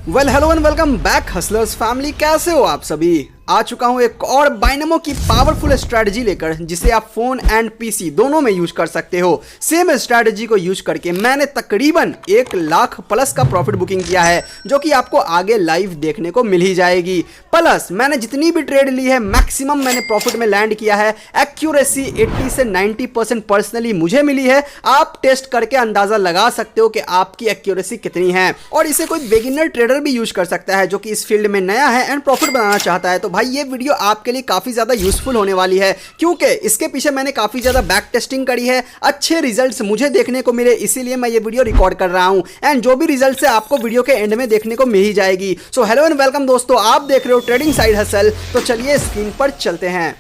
Well hello and welcome back hustlers family. कैसे हो आप सभी? आ चुका हूं एक और बाइनमो की पावरफुल स्ट्रैटेजी लेकर, जिसे आप फोन एंड पीसी दोनों में यूज कर सकते हो। सेम स्ट्रैटेजी को यूज करके मैंने तकरीबन 1 लाख प्लस का प्रॉफिट बुकिंग किया है, जो कि आपको आगे लाइव देखने को मिल ही जाएगी। प्लस मैंने जितनी भी ट्रेड ली है मैक्सिमम मैंने प्रॉफिट में लैंड किया है। एक्यूरेसी 80 से 90% पर्सनली मुझे मिली है। आप टेस्ट करके अंदाजा लगा सकते हो कि आपकी एक्यूरेसी कितनी है, और इसे कोई बिगिनर ट्रेडर भी यूज कर सकता है जो कि इस फील्ड में नया है एंड प्रॉफिट बनाना चाहता है। तो भाई ये वीडियो आपके लिए काफी ज्यादा यूजफुल होने वाली है, क्योंकि इसके पीछे मैंने काफी ज्यादा बैक टेस्टिंग करी है। अच्छे रिजल्ट्स मुझे देखने को मिले, इसीलिए मैं ये वीडियो रिकॉर्ड कर रहा हूं। एंड जो भी रिजल्ट्स है आपको वीडियो के एंड में देखने को मिल ही जाएगी। सो हेलो एंड वेलकम दोस्तों, आप देख रहे हो ट्रेडिंग साइड हसल। तो चलिए स्क्रीन पर चलते हैं।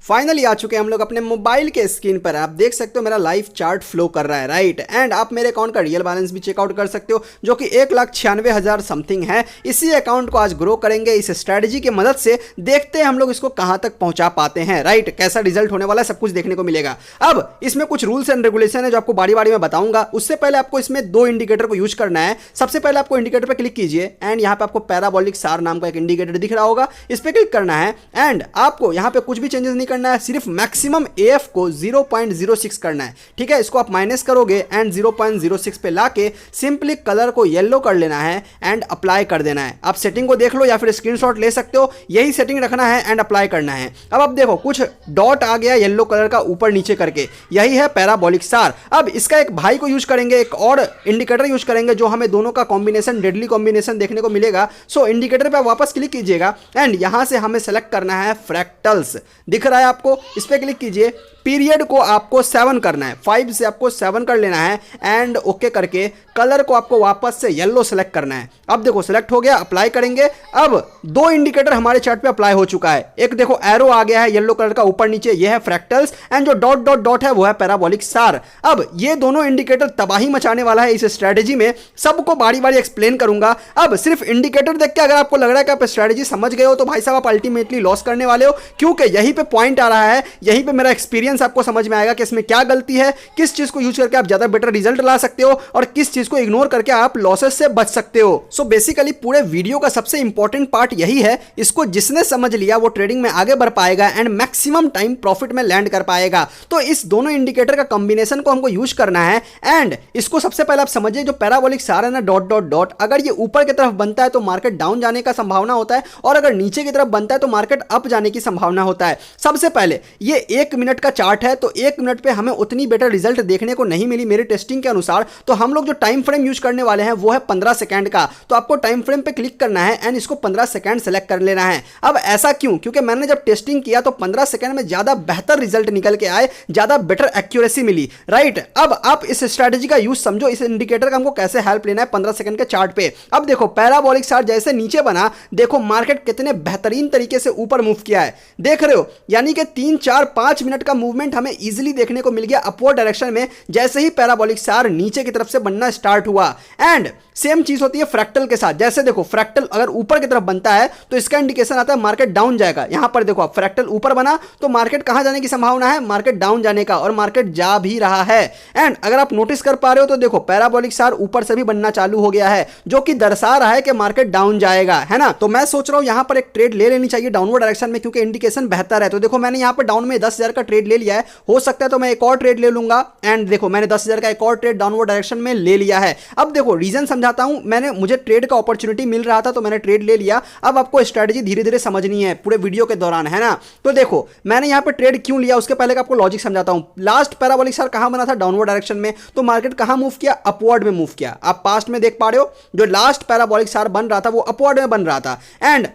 फाइनली आ चुके हैं हम लोग अपने मोबाइल के स्क्रीन पर। आप देख सकते हो मेरा लाइव चार्ट फ्लो कर रहा है, राइट। एंड आप मेरे अकाउंट का रियल बैलेंस भी चेकआउट कर सकते हो, जो कि 1,96,000 समथिंग है। इसी अकाउंट को आज ग्रो करेंगे इस स्ट्रैटेजी की मदद से। देखते हैं हम लोग इसको कहां तक पहुंचा पाते हैं, राइट। कैसा रिजल्ट होने वाला है सब कुछ देखने को मिलेगा। अब इसमें कुछ रूल्स एंड रेगुलेशन है जो आपको बारी बारी में बताऊंगा। उससे पहले आपको इसमें 2 इंडिकेटर को यूज करना है। सबसे पहले आपको इंडिकेटर पर क्लिक कीजिए एंड यहाँ पे आपको पैराबोलिक सार नाम का एक इंडिकेटर दिख रहा होगा, इस पर क्लिक करना है। एंड आपको यहाँ पे कुछ भी चेंजेस नहीं करना है, सिर्फ मैक्सिमम एफ को 0.06 करना है, ठीक है। इसको आप माइनस करोगे एंड 0.06 पे लाके सिंपली कलर को येलो कर लेना है एंड अप्लाई कर देना है। आप सेटिंग को देख लो या फिर स्क्रीनशॉट ले सकते हो, यही सेटिंग रखना है एंड अप्लाई करना है। अब आप देखो कुछ डॉट आ गया येलो कलर का ऊपर नीचे करके, यही है पैराबोलिक सार। अब इसका एक भाई को यूज करेंगे, एक और इंडिकेटर यूज करेंगे जो हमें दोनों का कॉम्बिनेशन, डेडली कॉम्बिनेशन देखने को मिलेगा। सो इंडिकेटर पे वापस क्लिक कीजिएगा एंड यहां से हमें सेलेक्ट करना है फ्रैक्टल्स। दिख रहा है आपको, इस पे क्लिक कीजिए। पीरियड को आपको 7 करना है, 5 से आपको 7 कर लेना है एंड ओके करके कलर को आपको वापस से येलो सेलेक्ट करना है। अब देखो सेलेक्ट हो गया, अप्लाई करेंगे। अब 2 इंडिकेटर हमारे चार्ट पे अप्लाई हो चुका है। एक देखो एरो आ गया है येलो कलर का ऊपर नीचे, ये है फ्रैक्टल्स, एंड जो डॉट डॉट डॉट है वो है पैराबोलिक सार। अब ये दोनों इंडिकेटर तबाही मचाने वाला है इस स्ट्रेटेजी में। सबको बारी बारी एक्सप्लेन करूंगा। अब सिर्फ इंडिकेटर देख के अगर आपको लग रहा है कि आप स्ट्रेटेजी समझ गए हो, तो भाई साहब आप अल्टीमेटली लॉस करने वाले हो, क्योंकि यहीं पे पॉइंट आ रहा है, यहीं पे मेरा एक्सपीरियंस आपको समझ में आएगा कि इसमें क्या गलती है, किस चीज को यूज करके आप ज्यादा बेटर रिजल्ट ला सकते हो और किस चीज को इग्नोर करके आप लॉसेस से बच सकते हो। सो बेसिकली पूरे वीडियो का सबसे इंपॉर्टेंट पार्ट यही है, इसको जिसने समझ लिया वो ट्रेडिंग में आगे बढ़ पाएगा एंड मैक्सिमम टाइम प्रॉफिट में लैंड कर पाएगा। तो इस दोनों इंडिकेटर का कॉम्बिनेशन को हमको यूज करना है। एंड इसको सबसे पहले आप समझिए, जो पैराबोलिक सार है ना डॉट डॉट डॉट, अगर ये ऊपर की तरफ बनता है तो मार्केट डाउन जाने का संभावना होता है, और अगर नीचे की तरफ बनता है तो मार्केट अप जाने की संभावना होता है। सबसे पहले ये 1 मिनट का चार्ट है, तो 1 मिनट पे हमें उतनी बेटर रिजल्ट देखने को नहीं मिली मेरी टेस्टिंग के अनुसार। तो हम लोग जो टाइम फ्रेम यूज करने वाले हैं वो है 15 सेकंड का। तो आपको टाइम फ्रेम पे क्लिक करना है एंड इसको 15 सेकंड सेलेक्ट कर लेना है। अब ऐसा क्यों? क्योंकि मैंने जब टेस्टिंग किया तो 15 सेकंड में ज्यादा बेहतर रिजल्ट निकल के आए, ज्यादा बेटर एक्यूरेसी मिली, राइट। अब आप इस स्ट्रैटेजी का यूज समझो, इस इंडिकेटर का हमको कैसे हेल्प लेना है 15 सेकंड के चार्ट पे। अब देखो पैराबोलिक सार जैसे नीचे बना, देखो मार्केट कितने बेहतरीन तरीके से ऊपर मूव किया है, देख रहे हो। यानी कि 3, 4, 5 मिनट का मूवमेंट हमें इजीली देखने को मिल गया अपवर्ड डायरेक्शन में, जैसे ही पैराबोलिक सार नीचे की तरफ से बनना स्टार्ट हुआ। एंड सेम चीज होती है फ्रैक्टल के साथ। जैसे देखो फ्रैक्टल अगर ऊपर की तरफ बनता है तो इसका इंडिकेशन आता है मार्केट डाउन जाएगा। यहां पर देखो आप फ्रैक्टल ऊपर बना तो मार्केट कहां जाने की संभावना है, मार्केट डाउन जाने का, और मार्केट जा भी रहा है। एंड अगर आप नोटिस कर पा रहे हो तो देखो पैराबोलिक सार ऊपर से भी बनना चालू हो गया है, जो कि दर्शा रहा है कि मार्केट डाउन जाएगा, है ना। तो मैं सोच रहा हूं यहां पर एक ट्रेड ले लेनी चाहिए डाउनवर्ड डायरेक्शन में, क्योंकि इंडिकेशन बेहतर है। तो देखो मैंने यहां पर डाउन में 10,000 का ट्रेड ले लिया है, हो सकता है तो मैं एक और ट्रेड ले लूंगा। एंड देखो मैंने 10,000 का एक और ट्रेड डाउनवर्ड डायरेक्शन में ले लिया है। अब देखो रीजन समझाता हूं, मुझे ट्रेड का अपॉर्चुनिटी मिल रहा था तो मैंने ट्रेड ले लिया। अब आपको स्ट्रेटजी धीरे धीरे समझनी है पूरे वीडियो के दौरान, है ना। तो देखो मैंने यहां पे ट्रेड क्यों लिया, उसके पहले का आपको लॉजिक समझाता हूं। लास्ट पैराबोलिक सार कहां बना था, डाउनवर्ड डायरेक्शन में, तो मार्केट कहां मूव किया, अपवर्ड में मूव किया। आप पास्ट में देख पा रहे हो जो लास्ट पैराबोलिक सार बन रहा था वो अपवर्ड में बन रहा था। एंड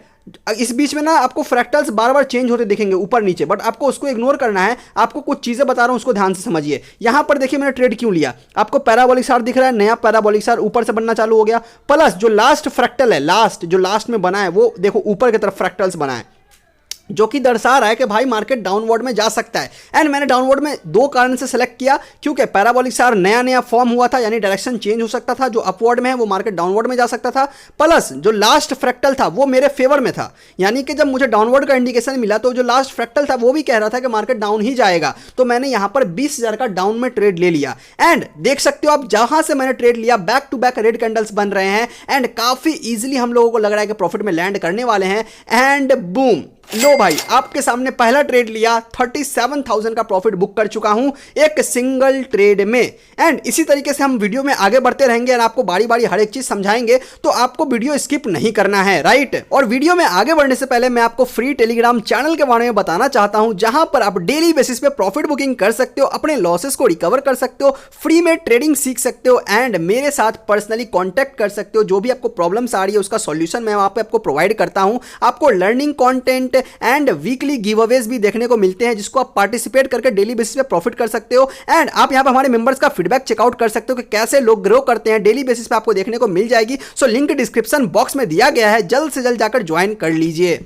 इस बीच में ना आपको फ्रैक्टल्स बार बार चेंज होते दिखेंगे ऊपर नीचे, बट आपको उसको इग्नोर करना है। आपको कुछ चीजें बता रहा हूं, उसको ध्यान से समझिए। यहां पर देखिए मैंने ट्रेड क्यों लिया, आपको पैराबोलिक सार दिख रहा है, नया पैराबोलिक सार ऊपर से बनना चालू हो गया। प्लस जो लास्ट फ्रैक्टल है, लास्ट जो लास्ट में बना है वो देखो ऊपर की तरफ फ्रैक्टल्स बना है। जो कि दर्शा रहा है कि भाई मार्केट डाउनवर्ड में जा सकता है। एंड मैंने डाउनवर्ड में दो कारण से सेलेक्ट किया, क्योंकि पैराबोलिक स्टार नया नया फॉर्म हुआ था, यानी डायरेक्शन चेंज हो सकता था, जो अपवर्ड में है वो मार्केट डाउनवर्ड में जा सकता था, प्लस जो लास्ट फ्रैक्टल था वो मेरे फेवर में था, यानी कि जब मुझे डाउनवर्ड का इंडिकेशन मिला तो जो लास्ट फ्रैक्टल था वो भी कह रहा था कि मार्केट डाउन ही जाएगा, तो मैंने यहां पर 20,000 का डाउन में ट्रेड ले लिया। एंड देख सकते हो आप, जहां से मैंने ट्रेड लिया back to back red candles बन रहे हैं एंड काफी इजीली हम लोगों को लग रहा है कि प्रॉफिट में लैंड करने वाले हैं। एंड बूम, लो भाई, आपके सामने पहला ट्रेड लिया, 37,000 का प्रॉफिट बुक कर चुका हूं एक सिंगल ट्रेड में। एंड इसी तरीके से हम वीडियो में आगे बढ़ते रहेंगे और आपको बारी बारी हर एक चीज समझाएंगे, तो आपको वीडियो स्किप नहीं करना है, राइट। और वीडियो में आगे बढ़ने से पहले मैं आपको फ्री टेलीग्राम चैनल के बारे में बताना चाहता हूं, जहां पर आप डेली बेसिस पे प्रॉफिट बुकिंग कर सकते हो, अपने लॉसेस को रिकवर कर सकते हो, फ्री में ट्रेडिंग सीख सकते हो एंड मेरे साथ पर्सनली कॉन्टैक्ट कर सकते हो। जो भी आपको प्रॉब्लम्स आ रही है उसका सॉल्यूशन मैं वहां पे आपको प्रोवाइड करता हूं। आपको learning content and weekly give Awez भी देखने को मिलते हैं, जिसको आप पार्टिसिपेट करके डेली बेसिस पे प्रॉफिट कर सकते हो। एंड आप यहां पर हमारे मेंबर्स का फीडबैक चेकआउट कर सकते हो कि कैसे लोग ग्रो करते हैं, डेली बेसिस पे आपको देखने को मिल जाएगी। सो लिंक डिस्क्रिप्शन बॉक्स में दिया गया है, जल्द से जल्द जाकर ज्वाइन कर लीजिए।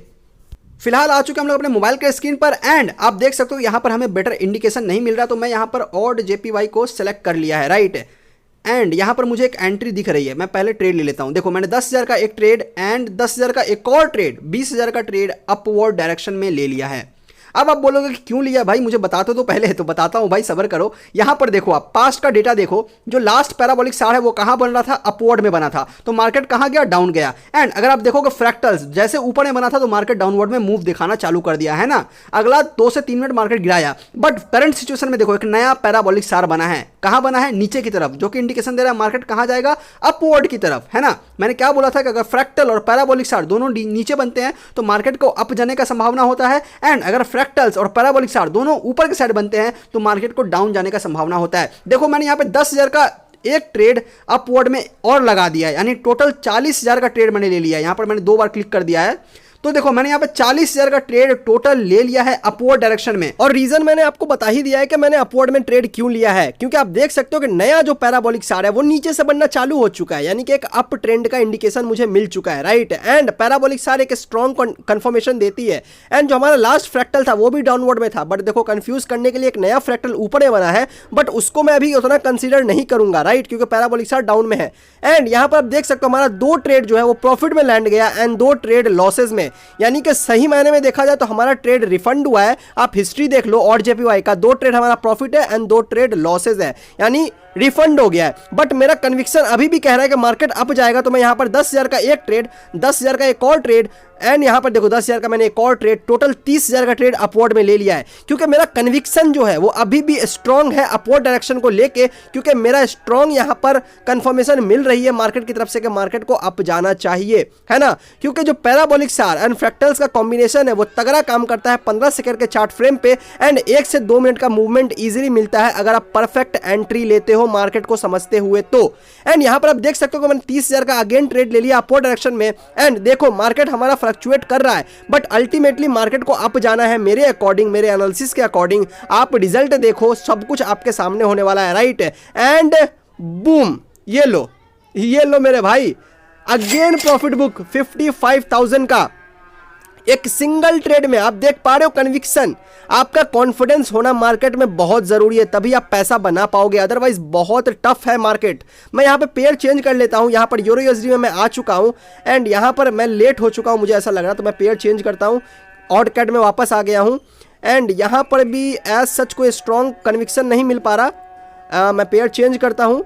फिलहाल आ चुके हम लोग अपने मोबाइल के स्क्रीन पर एंड आप देख सकते हो यहां पर हमें बेटर इंडिकेशन नहीं मिल रहा, तो मैं यहां पर ऑड जेपीवाई को सिलेक्ट कर लिया है, राइट। एंड यहां पर मुझे एक एंट्री दिख रही है, मैं पहले ट्रेड ले लेता हूं। देखो मैंने 10,000 का एक ट्रेड एंड 10,000 का एक और ट्रेड, 20,000 का ट्रेड अपवर्ड डायरेक्शन में ले लिया है। अब आप बोलोगे कि क्यों लिया भाई, मुझे बताते तो पहले, तो बताता हूं भाई, सब्र करो। यहां पर देखो आप पास्ट का डेटा देखो, जो लास्ट पैराबोलिक स्टार है वो कहां बन रहा था, अपवर्ड में बना था, तो मार्केट कहां गया, डाउन गया। एंड अगर आप देखोगे फ्रैक्टल्स जैसे ऊपर में बना था तो मार्केट डाउनवर्ड में मूव दिखाना चालू कर दिया है ना। अगला 2 से 3 मिनट मार्केट गिराया, बट करंट सिचुएशन में देखो एक नया पैराबोलिक स्टार बना है, कहां बना है, नीचे की तरफ, जो कि इंडिकेशन दे रहा है मार्केट कहां जाएगा, अपवर्ड की तरफ, है ना। मैंने क्या बोला था कि अगर फ्रैक्टल और पैराबोलिक स्टार दोनों नीचे बनते हैं तो मार्केट को अप जाने का संभावना होता है, एंड अगर फ्रैक्टल्स और पैराबोलिक स्टार दोनों ऊपर के साइड बनते हैं तो मार्केट को डाउन जाने का संभावना होता है। देखो मैंने यहां पे 10,000 का एक ट्रेड अपवर्ड में और लगा दिया है, यानी टोटल 40,000 का ट्रेड मैंने ले लिया है। यहां पर मैंने 2 बार क्लिक कर दिया है, तो देखो मैंने यहाँ पे 40,000 का ट्रेड टोटल ले लिया है अपवर्ड डायरेक्शन में। और रीजन मैंने आपको बता ही दिया है कि मैंने अपवर्ड में ट्रेड क्यों लिया है, क्योंकि आप देख सकते हो कि नया जो पैराबोलिक स्टार है वो नीचे से बनना चालू हो चुका है, यानी कि एक अप ट्रेंड का इंडिकेशन मुझे मिल चुका है, राइट। एंड पैराबोलिक स्टार एक स्ट्रॉन्ग कंफर्मेशन देती है। एंड जो हमारा लास्ट फ्रैक्टल था वो भी डाउनवर्ड में था, बट देखो कंफ्यूज करने के लिए एक नया फ्रैक्टल ऊपर में बना है, बट उसको मैं अभी उतना कंसीडर नहीं करूंगा, राइट, क्योंकि पैराबोलिक स्टार डाउन में है। एंड यहाँ पर आप देख सकते हो हमारा 2 ट्रेड जो है वो प्रॉफिट में लैंड गया एंड 2 ट्रेड लॉसेज में, यानी कि सही मायने में देखा जाए तो हमारा ट्रेड रिफंड हुआ है। आप हिस्ट्री देख लो, और जेपीवाई का 2 ट्रेड हमारा प्रॉफिट है एंड 2 ट्रेड लॉसेज है, यानी रिफंड हो गया है। बट मेरा कन्विक्शन अभी भी कह रहा है कि मार्केट अप जाएगा, तो मैं यहां पर 10,000 का एक ट्रेड, 10,000 का एक और ट्रेड एंड यहां पर देखो 10,000 का मैंने एक और ट्रेड, टोटल 30,000 का ट्रेड अपवर्ड में ले लिया है, क्योंकि मेरा कन्विक्शन जो है वो अभी भी स्ट्रॉन्ग है अपवर्ड डायरेक्शन को लेके, क्योंकि मेरा स्ट्रॉन्ग यहां पर कंफर्मेशन मिल रही है मार्केट की तरफ से कि मार्केट को अप जाना चाहिए, है ना। क्योंकि जो पैराबोलिक स्टार एंड फ्रैक्टल्स का कॉम्बिनेशन है वो तगड़ा काम करता है 15 सेकंड के चार्ट फ्रेम पे, एंड 1 से 2 मिनट का मूवमेंट इजीली मिलता है अगर आप परफेक्ट एंट्री लेते हो मार्केट को समझते हुए तो। एंड यहां पर आप देख सकते हो कि मैंने 30,000 का अगेन ट्रेड ले लिया अपवर्ड डायरेक्शन में, एंड देखो मार्केट हमारा फ्लक्चुएट कर रहा है, बट अल्टीमेटली मार्केट को अप जाना है मेरे अकॉर्डिंग, मेरे एनालिसिस के अकॉर्डिंग। आप रिजल्ट देखो, सब कुछ आपके सामने होने वाला है, राइट। एंड बूम, ये लो मेरे भाई, अगेन प्रॉफिट बुक 55,000 का एक सिंगल ट्रेड में। आप देख पा रहे हो कन्विक्शन, आपका कॉन्फिडेंस होना मार्केट में बहुत जरूरी है, तभी आप पैसा बना पाओगे, अदरवाइज बहुत टफ है मार्केट। मैं यहाँ पे पेयर चेंज कर लेता हूँ, यहाँ पर यूरो यूएसडी में मैं आ चुका हूँ एंड यहाँ पर मैं लेट हो चुका हूँ, मुझे ऐसा लग रहा है, तो मैं पेयर चेंज करता हूँ, ऑड कैट में वापस आ गया हूँ। एंड यहाँ पर भी एज सच कोई स्ट्रॉन्ग कन्विक्शन नहीं मिल पा रहा, मैं पेयर चेंज करता हूँ,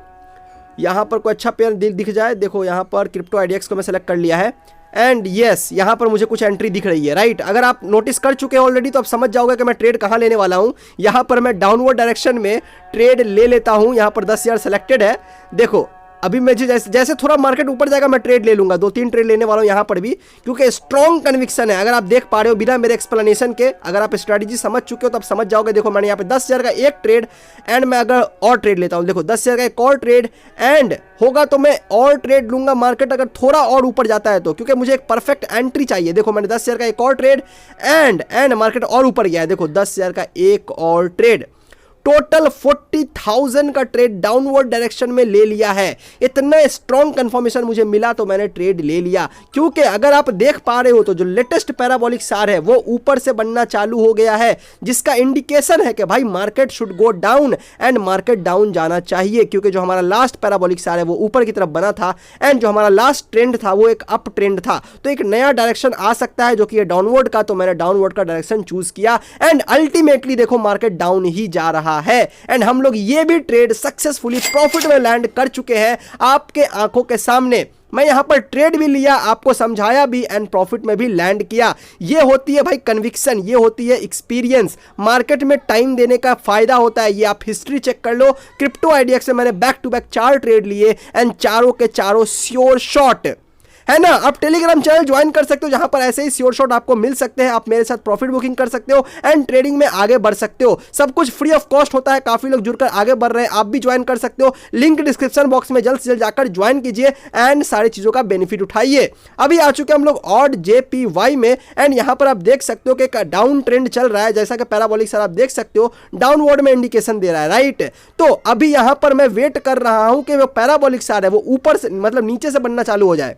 यहाँ पर कोई अच्छा पेयर दिख जाए। देखो यहाँ पर क्रिप्टो आईडीएक्स को मैं सेलेक्ट कर लिया है एंड यस, यहाँ पर मुझे कुछ एंट्री दिख रही है, राइट। अगर आप नोटिस कर चुके हैं ऑलरेडी तो आप समझ जाओगे कि मैं ट्रेड कहाँ लेने वाला हूँ। यहाँ पर मैं डाउनवर्ड डायरेक्शन में ट्रेड ले लेता हूँ, यहाँ पर 10,000 सेलेक्टेड है। देखो अभी मैं जैसे थोड़ा मार्केट ऊपर जाएगा मैं ट्रेड ले लूंगा, 2-3 ट्रेड लेने वाला हूं यहाँ पर भी, क्योंकि स्ट्रॉन्ग कन्विक्शन है। अगर आप देख पा रहे हो बिना मेरे एक्सप्लेनेशन के, अगर आप स्ट्रेटजी समझ चुके हो तो आप समझ जाओगे। देखो मैंने यहाँ पे 10,000 का एक ट्रेड एंड मैं अगर और ट्रेड लेता हूँ, देखो 10,000 का एक और ट्रेड एंड होगा तो मैं और ट्रेड लूंगा मार्केट अगर थोड़ा और ऊपर जाता है तो, क्योंकि मुझे एक परफेक्ट एंट्री चाहिए। देखो मैंने 10,000 का एक और ट्रेड एंड मार्केट और ऊपर गया है, देखो 10,000 का एक और ट्रेड, टोटल 40,000 का ट्रेड डाउनवर्ड डायरेक्शन में ले लिया है। इतना स्ट्रॉन्ग कंफर्मेशन मुझे मिला तो मैंने ट्रेड ले लिया, क्योंकि अगर आप देख पा रहे हो तो जो लेटेस्ट पैराबोलिक सार है वो ऊपर से बनना चालू हो गया है, जिसका इंडिकेशन है कि भाई market should go down and market down जाना चाहिए, क्योंकि जो हमारा लास्ट पैराबोलिक सार है वो ऊपर की तरफ बना था एंड जो हमारा लास्ट ट्रेंड था वो एक अप ट्रेंड था। तो एक नया डायरेक्शन आ सकता है जो कि डाउनवर्ड का, तो मैंने डाउनवर्ड का डायरेक्शन चूज किया एंड अल्टीमेटली देखो मार्केट डाउन ही जा रहा है एंड हम लोग ये भी ट्रेड सक्सेसफुली प्रॉफिट में लैंड कर चुके हैं आपके आंखों के सामने। मैं यहां पर ट्रेड भी लिया, आपको समझाया भी एंड प्रॉफिट में भी लैंड किया। ये होती है भाई कन्विक्शन, ये होती है एक्सपीरियंस। मार्केट में टाइम देने का फायदा होता है, ये आप हिस्ट्री चेक कर लो। क्रिप्टो आइडिएक्स से मैंने बैक टू बैक 4 ट्रेड लिए एंड चारों के चारों श्योर शॉट है ना। आप टेलीग्राम चैनल ज्वाइन कर सकते हो जहां पर ऐसे ही श्योर शॉट आपको मिल सकते हैं। आप मेरे साथ प्रॉफिट बुकिंग कर सकते हो एंड ट्रेडिंग में आगे बढ़ सकते हो। सब कुछ फ्री ऑफ कॉस्ट होता है, काफी लोग जुड़कर आगे बढ़ रहे हैं, आप भी ज्वाइन कर सकते हो। लिंक डिस्क्रिप्शन बॉक्स में जल्द से जल्द जाकर ज्वाइन कीजिए एंड सारी चीजों का बेनिफिट उठाइए। अभी आ चुके हम लोग ऑड JPY में एंड यहां पर आप देख सकते हो कि एक डाउन ट्रेंड चल रहा है, जैसा कि पैराबोलिक सर आप देख सकते हो डाउनवर्ड में इंडिकेशन दे रहा है, राइट। तो अभी यहां पर मैं वेट कर रहा हूं कि वो पैराबोलिक सर है वो ऊपर से मतलब नीचे से बनना चालू हो जाए,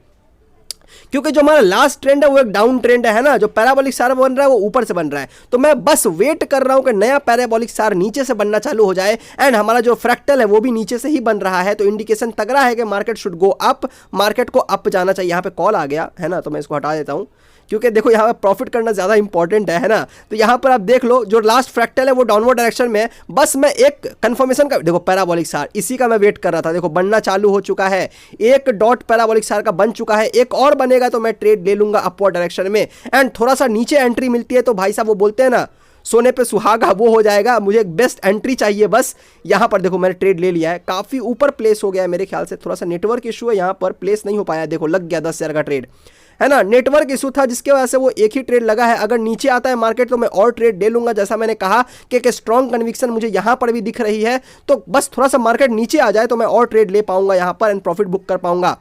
क्योंकि जो हमारा लास्ट ट्रेंड है वो एक डाउन ट्रेंड है ना। जो पैराबोलिक सार बन रहा है वो ऊपर से बन रहा है, तो मैं बस वेट कर रहा हूं कि नया पैराबोलिक सार नीचे से बनना चालू हो जाए एंड हमारा जो फ्रैक्टल है वो भी नीचे से ही बन रहा है। तो इंडिकेशन तगड़ा है कि market should go up, market को अप जाना चाहिए। यहां पे कॉल आ गया है ना, तो मैं इसको हटा देता हूं क्योंकि देखो यहाँ पर प्रॉफिट करना ज़्यादा इंपॉर्टेंट है ना। तो यहाँ पर आप देख लो जो लास्ट फ्रैक्टल है वो डाउनवर्ड डायरेक्शन में है। बस मैं एक कंफर्मेशन का, देखो पैराबोलिक सार इसी का मैं वेट कर रहा था, देखो बनना चालू हो चुका है। एक डॉट पैराबोलिक सार का बन चुका है, एक और बनेगा तो मैं ट्रेड ले लूंगा अपवर्ड डायरेक्शन में एंड थोड़ा सा नीचे एंट्री मिलती है तो भाई साहब वो बोलते हैं ना सोने पे सुहागा, वो हो जाएगा। मुझे एक बेस्ट एंट्री चाहिए बस। यहाँ पर देखो मैंने ट्रेड ले लिया है, काफ़ी ऊपर प्लेस हो गया है मेरे ख्याल से, थोड़ा सा नेटवर्क इशू है यहाँ पर, प्लेस नहीं हो पाया। देखो लग गया 10,000 का ट्रेड है ना, नेटवर्क इशू था जिसके वजह से वो एक ही ट्रेड लगा है। अगर नीचे आता है मार्केट तो मैं और ट्रेड ले लूंगा, जैसा मैंने कहा कि एक स्ट्रॉन्ग कन्विक्शन मुझे यहाँ पर भी दिख रही है। तो बस थोड़ा सा मार्केट नीचे आ जाए तो मैं और ट्रेड ले पाऊंगा यहाँ पर एंड प्रॉफिट बुक कर पाऊंगा।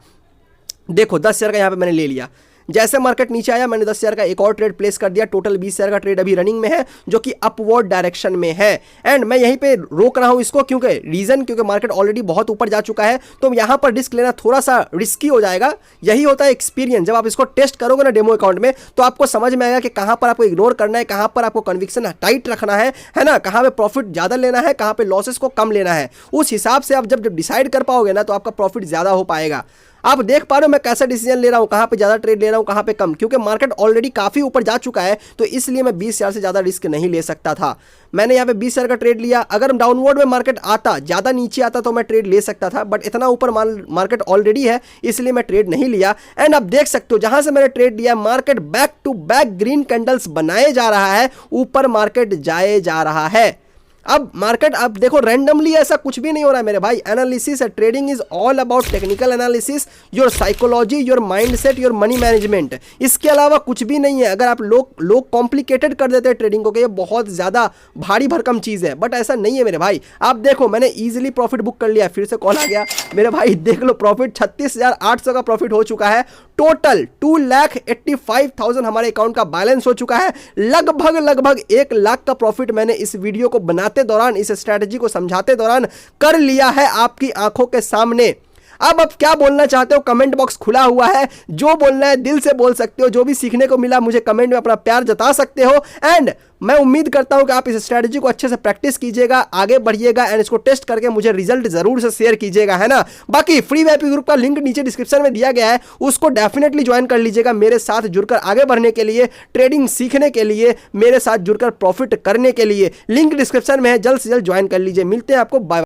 देखो 10,000 का यहाँ पे मैंने ले लिया, जैसे मार्केट नीचे आया मैंने 10,000 का एक और ट्रेड प्लेस कर दिया। टोटल 20,000 का ट्रेड अभी रनिंग में है जो कि अपवर्ड डायरेक्शन में है एंड मैं यहीं पे रोक रहा हूं इसको, क्योंकि मार्केट ऑलरेडी बहुत ऊपर जा चुका है। तो यहां पर रिस्क लेना थोड़ा सा रिस्की हो जाएगा। यही होता है एक्सपीरियंस, जब आप इसको टेस्ट करोगे ना डेमो अकाउंट में तो आपको समझ में आएगा कि कहां पर आपको इग्नोर करना है, कहां पर आपको कन्विक्शन टाइट रखना है ना, कहां पे प्रॉफिट ज्यादा लेना है, कहां पे लॉसेस को कम लेना है। उस हिसाब से आप जब डिसाइड कर पाओगे ना तो आपका प्रॉफिट ज्यादा हो पाएगा। आप देख पा रहे हो मैं कैसा डिसीजन ले रहा हूं, कहां पे ज्यादा ट्रेड ले रहा हूं, कहां पे कम, क्योंकि मार्केट ऑलरेडी काफी ऊपर जा चुका है। तो इसलिए मैं 20,000 से ज्यादा रिस्क नहीं ले सकता था। मैंने यहाँ पे 20,000 का ट्रेड लिया। अगर डाउनवर्ड में मार्केट आता, ज्यादा नीचे आता तो मैं ट्रेड ले सकता था, बट इतना ऊपर मार्केट ऑलरेडी है इसलिए मैं ट्रेड नहीं लिया। एंड आप देख सकते हो जहां से मैंने ट्रेड लिया market back to back green candles बनाए जा रहा है, ऊपर मार्केट जाए जा रहा है। अब मार्केट अब देखो रैंडमली ऐसा कुछ भी नहीं हो रहा है मेरे भाई, एनालिसिस है। Trading is all about technical analysis, your psychology, your mindset, your money management. इसके अलावा कुछ भी नहीं है। अगर आप लोग कॉम्प्लिकेटेड कर देते हैं ट्रेडिंग को कि ये बहुत ज्यादा भारी भरकम चीज है, बट ऐसा नहीं है मेरे भाई। आप देखो मैंने इजीली प्रॉफिट बुक कर लिया। फिर से कॉल आ गया मेरे भाई, देख लो प्रॉफिट 36,800 का प्रॉफिट हो चुका है। टोटल 2,85,000 हमारे अकाउंट का बैलेंस हो चुका है। लगभग 1 लाख का प्रॉफिट मैंने इस वीडियो को बनाते दौरान, इस स्ट्रैटेजी को समझाते दौरान कर लिया है आपकी आंखों के सामने। अब आप क्या बोलना चाहते हो, कमेंट बॉक्स खुला हुआ है, जो बोलना है दिल से बोल सकते हो। जो भी सीखने को मिला मुझे कमेंट में अपना प्यार जता सकते हो एंड मैं उम्मीद करता हूं कि आप इस स्ट्रैटेजी को अच्छे से प्रैक्टिस कीजिएगा, आगे बढ़िएगा एंड इसको टेस्ट करके मुझे रिजल्ट जरूर से शेयर कीजिएगा, है ना। बाकी फ्री वीआईपी ग्रुप का लिंक नीचे डिस्क्रिप्शन में दिया गया है, उसको डेफिनेटली ज्वाइन कर लीजिएगा। मेरे साथ जुड़कर आगे बढ़ने के लिए, ट्रेडिंग सीखने के लिए, मेरे साथ जुड़कर प्रॉफिट करने के लिए लिंक डिस्क्रिप्शन में है, जल्द से जल्द ज्वाइन कर लीजिए। मिलते हैं आपको, बाय।